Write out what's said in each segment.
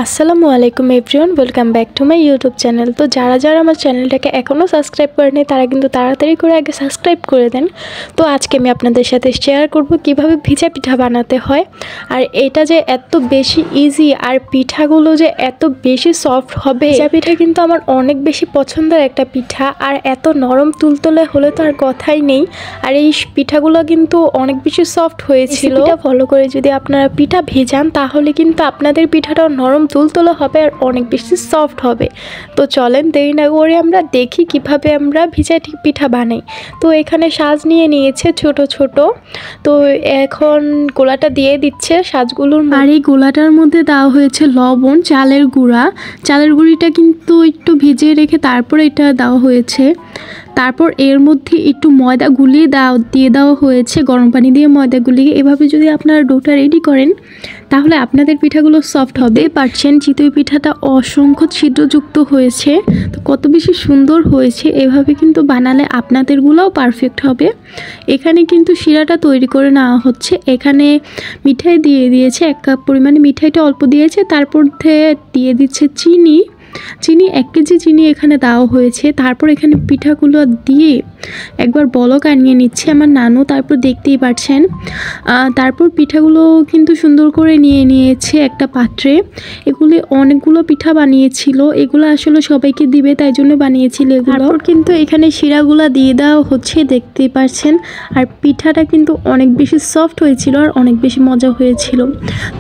আসসালামু আলাইকুম everyone, welcome back to my YouTube channel. তো যারা যারা আমার চ্যানেলটাকে এখনও সাবস্ক্রাইব করেনি তারা কিন্তু তাড়াতাড়ি করে আগে সাবস্ক্রাইব করে দেন। তো আজকে আমি আপনাদের সাথে শেয়ার করব কিভাবে ভিজা পিঠা বানাতে হয়। আর এটা যে এত বেশি ইজি আর পিঠাগুলো যে এত বেশি সফট হবে। ভিজা পিঠা কিন্তু আমার অনেক বেশি পছন্দের একটা পিঠা, আর এত নরম তুলতুলে হলে তো আর কথাই নেই। আর এই পিঠাগুলো কিন্তু অনেক বেশি সফট হয়েছিল। এটা ফলো করে যদি আপনারা পিঠা ভেজান তাহলে কিন্তু আপনাদের পিঠাটাও নরম তুলতুলে হবে আর অনেক বেশি সফট হবে। তো চলেন দেরি না করে আমরা দেখি কিভাবে আমরা ভিজা পিঠা বানাই। তো এখানে সাজ নিয়ে নিয়েছে ছোট ছোট। তো এখন গোলাটা দিয়ে দিচ্ছে সাজগুলোর, আর এই গোলাটার মধ্যে দেওয়া হয়েছে লবণ, চালের গুঁড়া। চালের গুঁড়িটা কিন্তু একটু ভিজিয়ে রেখে তারপরে এটা দেওয়া হয়েছে। তারপর এর মধ্যে একটু ময়দা গুলিয়ে দিয়ে দেওয়া হয়েছে, গরম পানি দিয়ে ময়দা গুলিয়ে। এভাবে যদি আপনারা ডোটা রেডি করেন তাহলে আপনাদের পিঠাগুলো সফট হবে। পারছেন চিতই পিঠাটা অসংখ্য ছিদ্রযুক্ত হয়েছে, তো কত বেশি সুন্দর হয়েছে। এভাবে কিন্তু বানালে আপনাদেরগুলোও পারফেক্ট হবে। এখানে কিন্তু শিরাটা তৈরি করে নেওয়া হচ্ছে। এখানে মিঠাই দিয়ে দিয়েছে, 1 কাপ পরিমাণে মিঠাইটা অল্প দিয়েছে। তারপর দিয়ে দিচ্ছে চিনি 1 কেজি চিনি এখানে দেওয়া হয়েছে। তারপর এখানে পিঠাগুলো দিয়ে একবার বলক আনিয়ে নিচ্ছে আমার নানু। তারপর দেখতেই পাচ্ছেন তারপর পিঠাগুলো কিন্তু সুন্দর করে নিয়ে নিয়েছে একটা পাত্রে। এগুলি অনেকগুলো পিঠা বানিয়েছিল, এগুলো আসলে সবাইকে দিবে তাই জন্য বানিয়েছিল এগুলো। তারপর কিন্তু এখানে শিরাগুলো দিয়ে দেওয়া হচ্ছে, দেখতেই পাচ্ছেন। আর পিঠাটা কিন্তু অনেক বেশি সফট হয়েছিল আর অনেক বেশি মজা হয়েছিল।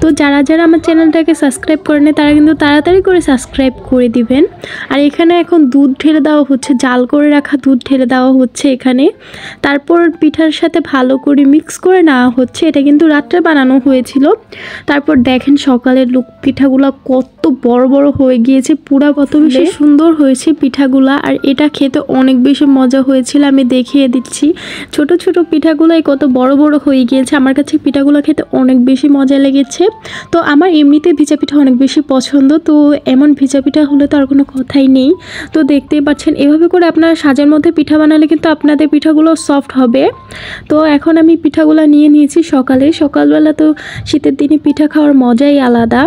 তো যারা যারা আমার চ্যানেলটাকে সাবস্ক্রাইব করেন তারা কিন্তু তাড়াতাড়ি করে সাবস্ক্রাইব করে দিবেন। আর এখানে এখন দুধ ঢেলে দেওয়া হচ্ছে, জাল করে রাখা দুধ ঢেলে দেওয়া হচ্ছে এখানে। তারপর পিঠার সাথে ভালো করে মিক্স করে নেওয়া হচ্ছে। এটা কিন্তু রাত্রে বানানো হয়েছিল। তারপর দেখেন সকালের পিঠাগুলো কত বড় বড় হয়ে গিয়েছে, পুরা কত বেশি সুন্দর হয়েছে পিঠাগুলা। আর এটা খেতে অনেক বেশি মজা হয়েছিল, আমি দেখিয়ে দিচ্ছি। ছোট ছোট পিঠাগুলাই কত বড় বড় হয়ে গিয়েছে। আমার কাছে পিঠাগুলো খেতে অনেক বেশি মজা লেগেছে। তো আমার এমনিতে ভিজা পিঠা অনেক বেশি পছন্দ, তো এমন ভিজা পিঠা হলে তো আর কোনো কথাই নেই। তো দেখতেই পাচ্ছেন এভাবে করে আপনারা সাজের মধ্যে পিঠা বানালে কিন্তু আপনাদের পিঠাগুলো সফট হবে। তো এখন আমি পিঠাগুলো নিয়ে নিয়েছি সকালবেলা। তো শীতের দিনে পিঠা খাওয়ার মজাই আলাদা।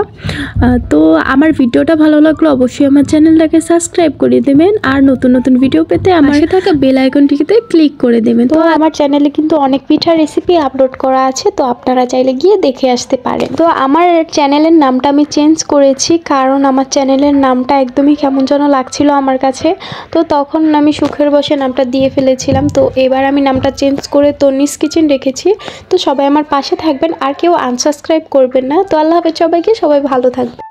তো আমার ভিডিওটা ভালো লাগলে অবশ্যই আমার চ্যানেলটাকে সাবস্ক্রাইব করে দেবেন, আর নতুন নতুন ভিডিও পেতে আমার সাথে থাকা বেল আইকনটিতে ক্লিক করে দেবেন। তো আমার চ্যানেলে কিন্তু অনেক পিঠার রেসিপি আপলোড করা আছে, তো আপনারা চাইলে গিয়ে দেখে আসতে পারেন। তো আমার চ্যানেলের নামটা আমি চেঞ্জ করেছি, কারণ আমার চ্যানেলের নামটা একদমই কেমন যেন লাগছিল আমার কাছে। তো তখন আমি সুখের বসে নামটা দিয়ে ফেলেছিলাম। তো এবার আমি নামটা চেঞ্জ করে তন্নিস কিচেন রেখেছি। তো সবাই আমার পাশে থাকবেন, আর কেউ আনসাবস্ক্রাইব করবেন না। তো আল্লাহ হাফেজ সবাইকে, সবাই ভালো থাকবেন।